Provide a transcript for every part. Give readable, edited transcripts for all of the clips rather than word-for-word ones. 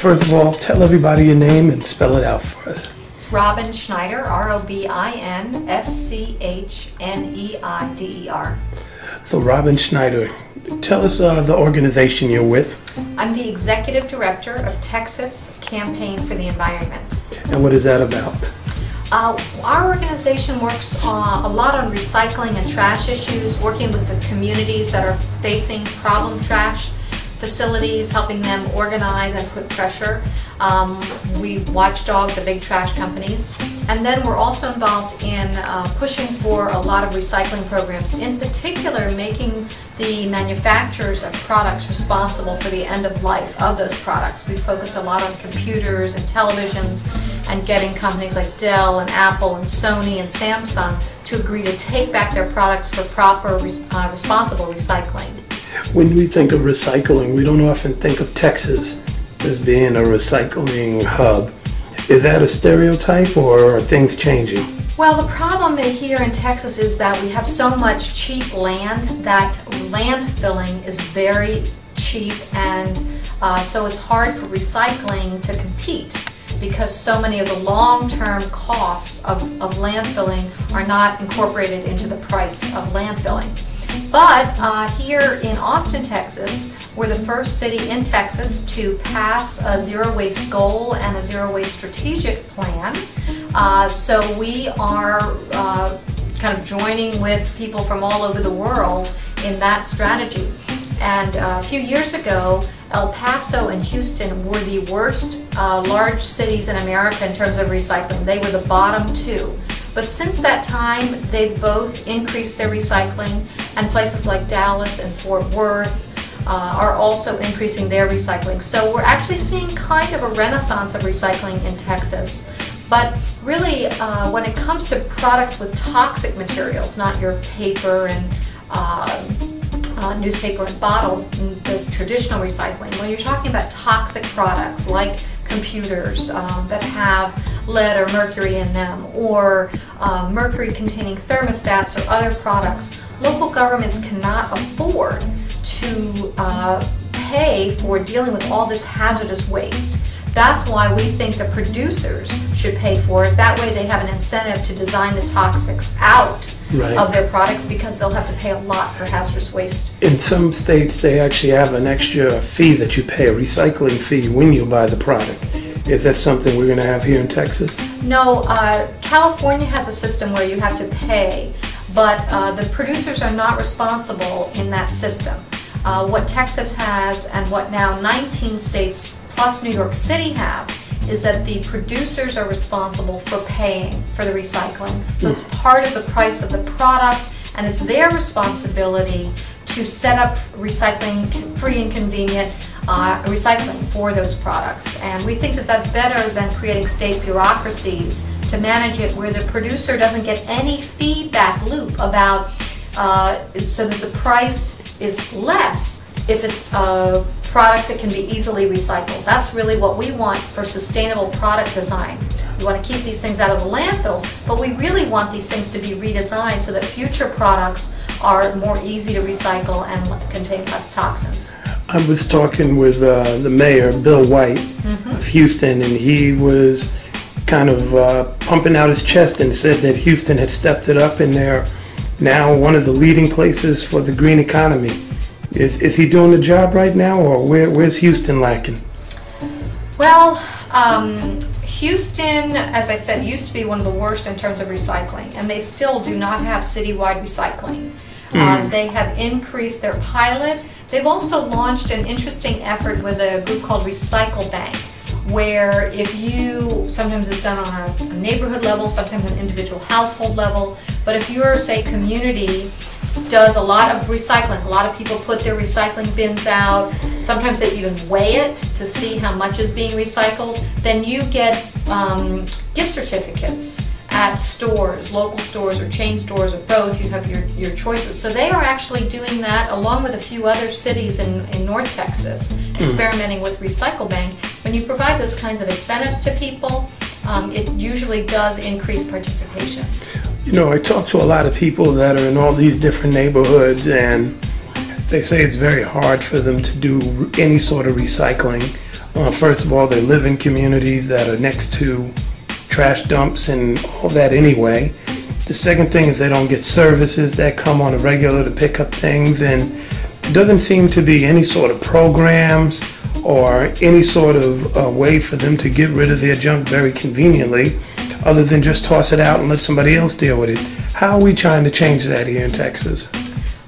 First of all, tell everybody your name and spell it out for us. It's Robin Schneider, Robinschneider. So Robin Schneider, tell us the organization you're with. I'm the Executive Director of Texas Campaign for the Environment. And what is that about? Our organization works a lot on recycling and trash issues, working with the communities that are facing problem trash facilities, helping them organize and put pressure. We watchdog the big trash companies. And then we're also involved in pushing for a lot of recycling programs, in particular making the manufacturers of products responsible for the end of life of those products. We focused a lot on computers and televisions and getting companies like Dell and Apple and Sony and Samsung to agree to take back their products for proper responsible recycling. When we think of recycling, we don't often think of Texas as being a recycling hub. Is that a stereotype, or are things changing? Well, the problem here in Texas is that we have so much cheap land that landfilling is very cheap, and so it's hard for recycling to compete because so many of the long-term costs of landfilling are not incorporated into the price of landfilling. But here in Austin, Texas, we're the first city in Texas to pass a zero waste goal and a zero waste strategic plan. So we are kind of joining with people from all over the world in that strategy. And a few years ago, El Paso and Houston were the worst large cities in America in terms of recycling. They were the bottom two. But since that time, they've both increased their recycling, and places like Dallas and Fort Worth are also increasing their recycling. So we're actually seeing kind of a renaissance of recycling in Texas. But really, when it comes to products with toxic materials, not your paper and newspaper and bottles, the traditional recycling, when you're talking about toxic products like computers that have lead or mercury in them, or mercury containing thermostats or other products, local governments cannot afford to pay for dealing with all this hazardous waste. That's why we think the producers should pay for it. That way they have an incentive to design the toxics out of their products, because they'll have to pay a lot for hazardous waste. In some states, they actually have an extra fee that you pay, a recycling fee, when you buy the product. Is that something we're going to have here in Texas? No, California has a system where you have to pay, but the producers are not responsible in that system. What Texas has, and what now 19 states plus New York City have, is that the producers are responsible for paying for the recycling. So it's part of the price of the product, and it's their responsibility to set up recycling, free and convenient recycling for those products. And we think that that's better than creating state bureaucracies to manage it, where the producer doesn't get any feedback loop about so that the price is less if it's a product that can be easily recycled. That's really what we want for sustainable product design. We want to keep these things out of the landfills, but we really want these things to be redesigned so that future products are more easy to recycle and contain less toxins. I was talking with the mayor, Bill White, of Houston, and he was kind of pumping out his chest and said that Houston had stepped it up, and they're now one of the leading places for the green economy. Is he doing the job right now, or where's Houston lacking? Well, Houston, as I said, used to be one of the worst in terms of recycling, and they still do not have citywide recycling. They have increased their pilot. They've also launched an interesting effort with a group called Recycle Bank, where if you, sometimes it's done on a neighborhood level, sometimes an individual household level, but if your, say, community does a lot of recycling, a lot of people put their recycling bins out, sometimes they even weigh it to see how much is being recycled, then you get gift certificates at stores, local stores or chain stores or both. You have your choices. So they are actually doing that along with a few other cities in North Texas, experimenting with Recycle Bank. When you provide those kinds of incentives to people, it usually does increase participation. You know, I talk to a lot of people that are in all these different neighborhoods, and they say it's very hard for them to do any sort of recycling. First of all, they live in communities that are next to trash dumps and all that anyway. The second thing is they don't get services that come on a regular to pick up things, and there doesn't seem to be any sort of programs or any sort of way for them to get rid of their junk very conveniently, other than just toss it out and let somebody else deal with it. How are we trying to change that here in Texas?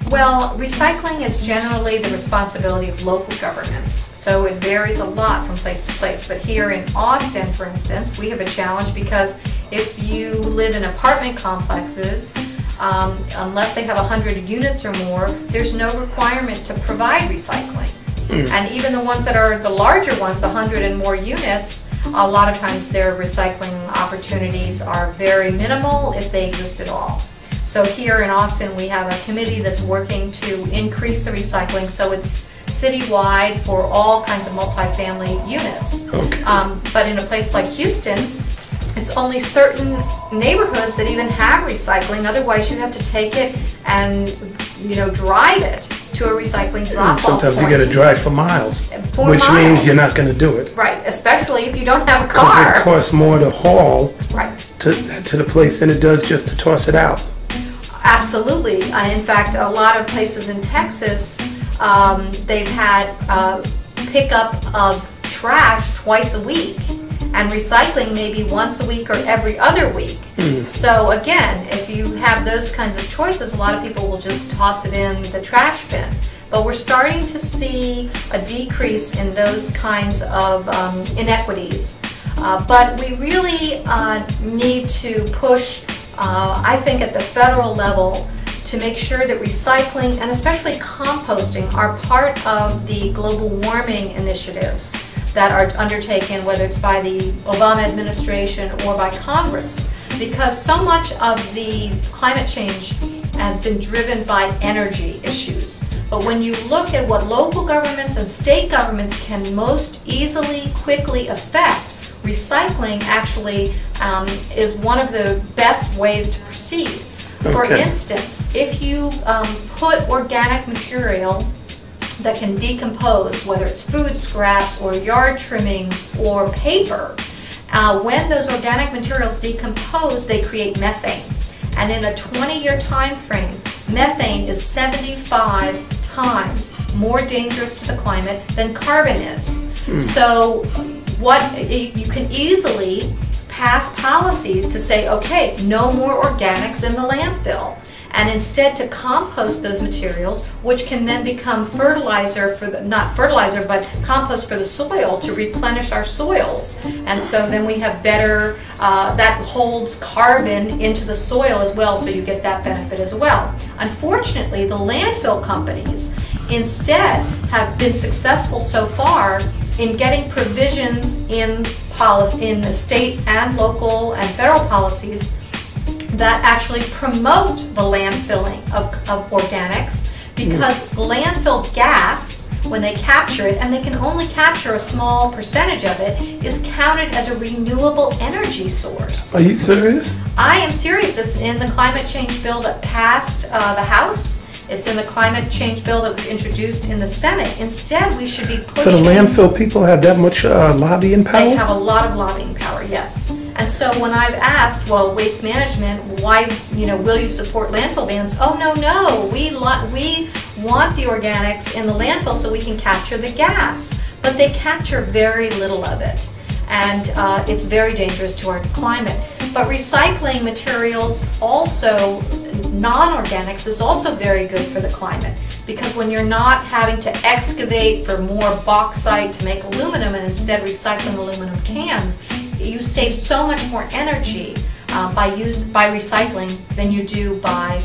Well, recycling is generally the responsibility of local governments, so it varies a lot from place to place. But here in Austin, for instance, we have a challenge because if you live in apartment complexes, unless they have 100 units or more, there's no requirement to provide recycling. And even the ones that are the larger ones, the 100 and more units, a lot of times their recycling opportunities are very minimal, if they exist at all. So here in Austin, we have a committee that's working to increase the recycling, so it's citywide for all kinds of multifamily units. Okay. But in a place like Houston, it's only certain neighborhoods that even have recycling. Otherwise, you have to take it and, drive it to a recycling drop-off point. Sometimes you got to drive for miles, For which miles. means you're not going to do it. Right, especially if you don't have a Because car. it costs more to haul Right. to the place than it does just to toss it out. Absolutely. In fact, a lot of places in Texas, they've had pickup of trash twice a week and recycling maybe once a week or every other week. So again, if you have those kinds of choices, a lot of people will just toss it in the trash bin. But we're starting to see a decrease in those kinds of inequities. But we really need to push, I think, at the federal level to make sure that recycling and especially composting are part of the global warming initiatives that are undertaken, whether it's by the Obama administration or by Congress, because so much of the climate change has been driven by energy issues. But when you look at what local governments and state governments can most easily, quickly affect, recycling actually is one of the best ways to proceed. For instance, if you put organic material that can decompose, whether it's food scraps or yard trimmings or paper, when those organic materials decompose, they create methane. And in a 20-year time frame, methane is 75 times more dangerous to the climate than carbon is. So you can easily pass policies to say, okay, no more organics in the landfill, and instead to compost those materials, which can then become fertilizer for the, not fertilizer, but compost for the soil to replenish our soils. And so then we have better, that holds carbon into the soil as well, so you get that benefit as well. Unfortunately, the landfill companies instead have been successful so far in getting provisions in the state and local and federal policies that actually promote the landfilling of organics, because landfill gas, when they capture it, and they can only capture a small percentage of it, is counted as a renewable energy source. Are you serious? I am serious. It's in the climate change bill that passed the House. It's in the climate change bill that was introduced in the Senate. Instead, we should be pushing... So the landfill people have that much lobbying power? They have a lot of lobbying power, yes. And so when I've asked, well, Waste Management, why, will you support landfill bans? Oh, no, we want the organics in the landfill so we can capture the gas. But they capture very little of it. And it's very dangerous to our climate. But recycling materials, also non-organics, is also very good for the climate, because when you're not having to excavate for more bauxite to make aluminum and instead recycling aluminum cans, you save so much more energy by recycling than you do by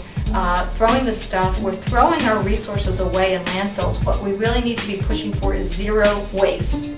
throwing the stuff. We're throwing our resources away in landfills. What we really need to be pushing for is zero waste.